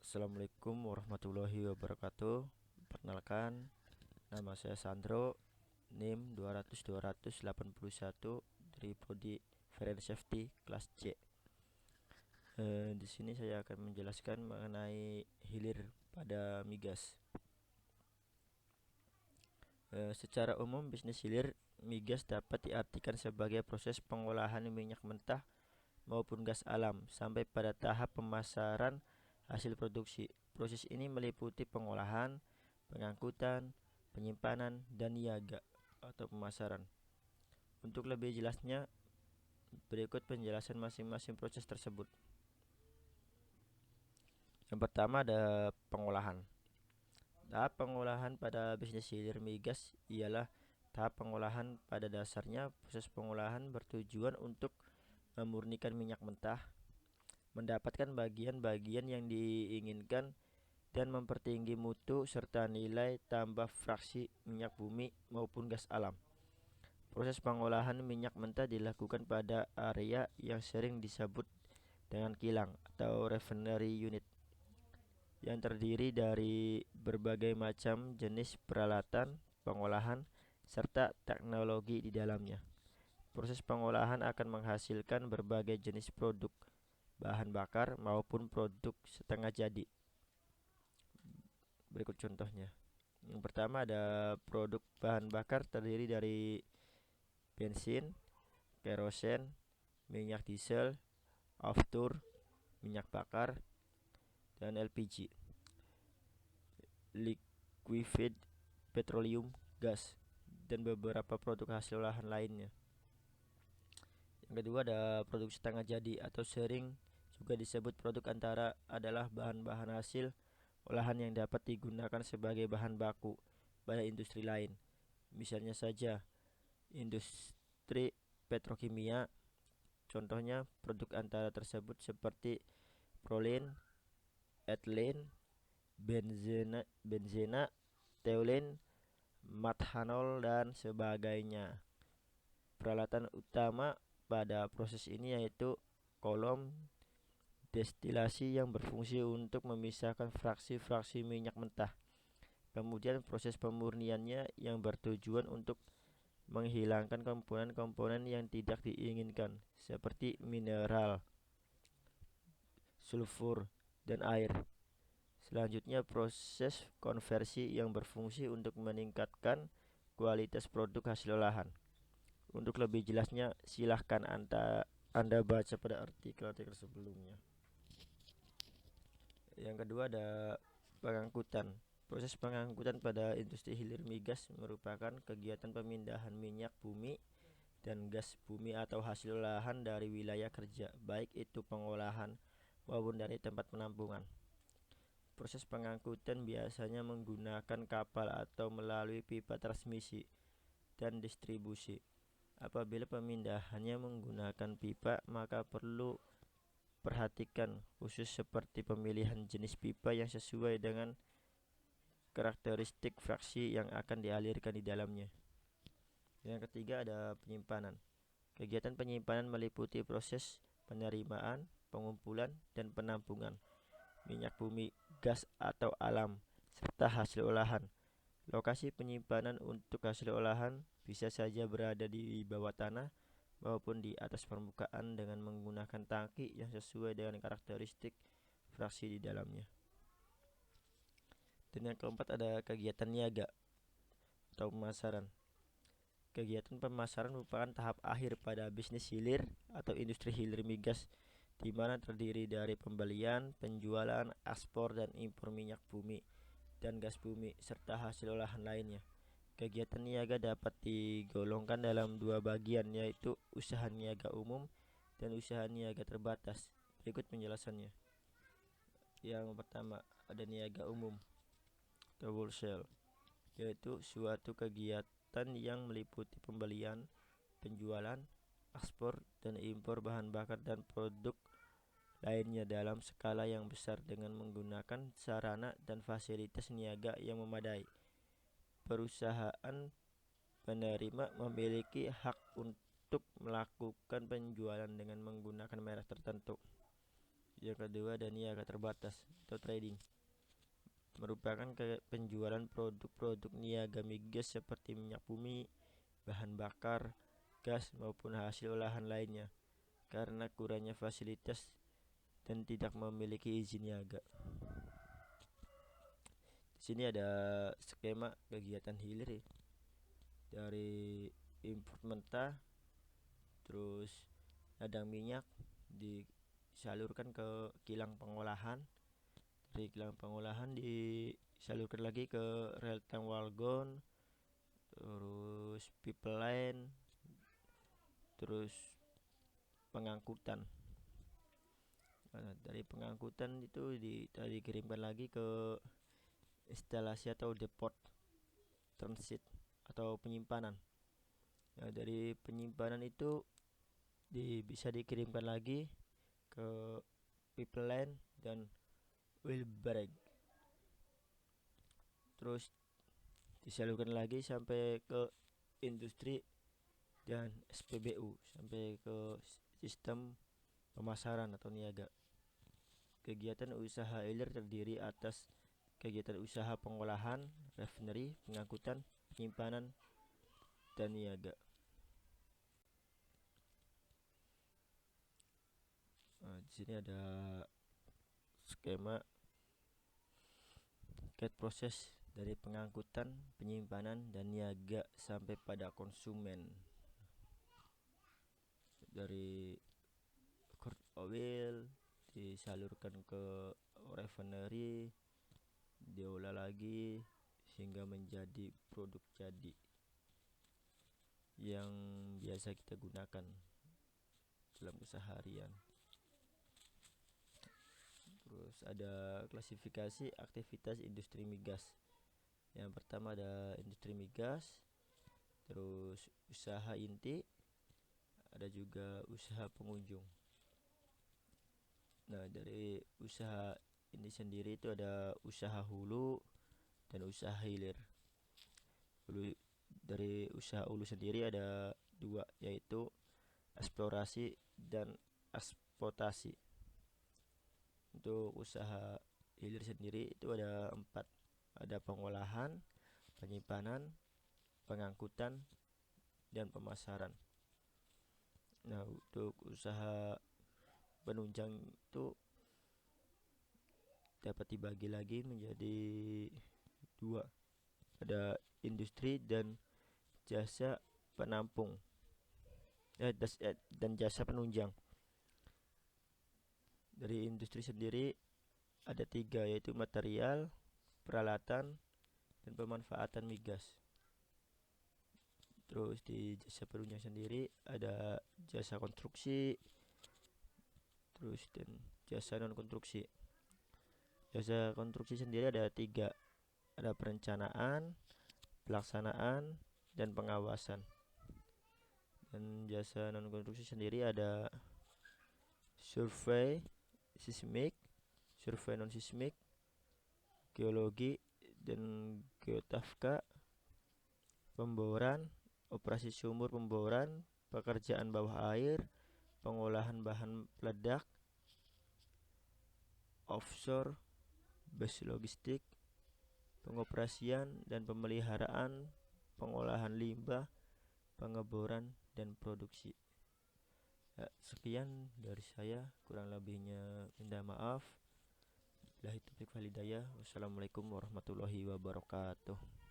Assalamualaikum warahmatullahi wabarakatuh. Perkenalkan, nama saya Sandro, NIM 200-281 dari Prodi Fire and Safety kelas C. Di sini saya akan menjelaskan mengenai hilir pada migas. Secara umum, bisnis hilir migas dapat diartikan sebagai proses pengolahan minyak mentah maupun gas alam sampai pada tahap pemasaran hasil produksi. Proses ini meliputi pengolahan, pengangkutan, penyimpanan, dan niaga atau pemasaran. Untuk lebih jelasnya, berikut penjelasan masing-masing proses tersebut. Yang pertama ada pengolahan. Tahap pengolahan pada bisnis hilir migas ialah tahap pengolahan. Pada dasarnya, proses pengolahan bertujuan untuk memurnikan minyak mentah, mendapatkan bagian-bagian yang diinginkan, dan mempertinggi mutu serta nilai tambah fraksi minyak bumi maupun gas alam. Proses pengolahan minyak mentah dilakukan pada area yang sering disebut dengan kilang atau refinery unit, yang terdiri dari berbagai macam jenis peralatan pengolahan serta teknologi di dalamnya. Proses pengolahan akan menghasilkan berbagai jenis produk bahan bakar maupun produk setengah jadi. Berikut contohnya. Yang pertama ada produk bahan bakar terdiri dari bensin, kerosen, minyak diesel, aftur, minyak bakar, dan LPG, liquefied petroleum gas, dan beberapa produk hasil olahan lainnya. Yang kedua ada produk setengah jadi atau sering juga disebut produk antara, adalah bahan-bahan hasil olahan yang dapat digunakan sebagai bahan baku pada industri lain. Misalnya saja industri petrokimia. Contohnya produk antara tersebut seperti prolen, ethylene, benzena, toluene, methanol, dan sebagainya. Peralatan utama pada proses ini yaitu kolom destilasi yang berfungsi untuk memisahkan fraksi-fraksi minyak mentah. Kemudian proses pemurniannya yang bertujuan untuk menghilangkan komponen-komponen yang tidak diinginkan seperti mineral, sulfur, dan air. Selanjutnya proses konversi yang berfungsi untuk meningkatkan kualitas produk hasil olahan. Untuk lebih jelasnya silahkan Anda baca pada artikel-artikel sebelumnya. Yang kedua ada pengangkutan. Proses pengangkutan pada industri hilir migas merupakan kegiatan pemindahan minyak bumi dan gas bumi atau hasil olahan dari wilayah kerja, baik itu pengolahan maupun dari tempat penampungan. Proses pengangkutan biasanya menggunakan kapal atau melalui pipa transmisi dan distribusi. Apabila pemindahannya menggunakan pipa, maka perlu perhatikan khusus seperti pemilihan jenis pipa yang sesuai dengan karakteristik fraksi yang akan dialirkan di dalamnya. Yang ketiga ada penyimpanan. Kegiatan penyimpanan meliputi proses penerimaan, pengumpulan, dan penampungan minyak bumi, gas atau alam, serta hasil olahan. Lokasi penyimpanan untuk hasil olahan bisa saja berada di bawah tanah maupun di atas permukaan dengan menggunakan tangki yang sesuai dengan karakteristik fraksi di dalamnya. Dan yang keempat ada kegiatan niaga atau pemasaran. Kegiatan pemasaran merupakan tahap akhir pada bisnis hilir atau industri hilir migas, di mana terdiri dari pembelian, penjualan, ekspor, dan impor minyak bumi dan gas bumi serta hasil olahan lainnya. Kegiatan niaga dapat digolongkan dalam dua bagian, yaitu usaha niaga umum dan usaha niaga terbatas. Berikut penjelasannya. Yang pertama ada niaga umum atau wholesale, yaitu suatu kegiatan yang meliputi pembelian, penjualan, ekspor, dan impor bahan bakar dan produk lainnya dalam skala yang besar dengan menggunakan sarana dan fasilitas niaga yang memadai. Perusahaan penerima memiliki hak untuk melakukan penjualan dengan menggunakan merek tertentu. Yang kedua ada niaga terbatas atau trading, merupakan penjualan produk-produk niaga migas seperti minyak bumi, bahan bakar, gas maupun hasil olahan lainnya karena kurangnya fasilitas dan tidak memiliki izin niaga. Di sini ada skema kegiatan hilir ya. Dari import mentah, terus ladang minyak disalurkan ke kilang pengolahan, dari kilang pengolahan disalurkan lagi ke rel tank wagon, terus pipeline, terus pengangkutan. Nah, dari pengangkutan itu dikirimkan lagi ke instalasi atau depot transit atau penyimpanan. Nah, dari penyimpanan itu bisa dikirimkan lagi ke pipeline dan wheelbarrow, terus disalurkan lagi sampai ke industri dan SPBU, sampai ke sistem pemasaran atau niaga. Kegiatan usaha hilir terdiri atas kegiatan usaha pengolahan, refinery, pengangkutan, penyimpanan, dan niaga. Nah, di sini ada skema proses dari pengangkutan, penyimpanan, dan niaga sampai pada konsumen. Dari crude oil disalurkan ke refinery, diolah lagi sehingga menjadi produk jadi yang biasa kita gunakan dalam keseharian. Terus ada klasifikasi aktivitas industri migas. Yang pertama ada industri migas, terus usaha inti, ada juga usaha pengunjung. Nah, dari usaha ini sendiri itu ada usaha hulu dan usaha hilir. Dari usaha hulu sendiri ada dua, yaitu eksplorasi dan eksploitasi. Untuk usaha hilir sendiri itu ada 4, ada pengolahan, penyimpanan, pengangkutan, dan pemasaran. Nah, untuk usaha penunjang itu dapat dibagi lagi menjadi 2, ada industri dan jasa penampung dan jasa penunjang. Dari industri sendiri ada 3, yaitu material, peralatan, dan pemanfaatan migas. Terus di jasa penunjang sendiri ada jasa konstruksi, terus dan jasa non konstruksi. Jasa konstruksi sendiri ada 3, ada perencanaan, pelaksanaan, dan pengawasan. Dan jasa non konstruksi sendiri ada survei sismik, survei non sismik, geologi dan geotafka, pemboran, operasi sumur pemboran, pekerjaan bawah air, pengolahan bahan peledak, offshore, base logistik, pengoperasian dan pemeliharaan, pengolahan limbah, pengeboran, dan produksi. Ya, sekian dari saya, kurang lebihnya minta maaf. Billahi taufiq wal hidayah. Wassalamualaikum warahmatullahi wabarakatuh.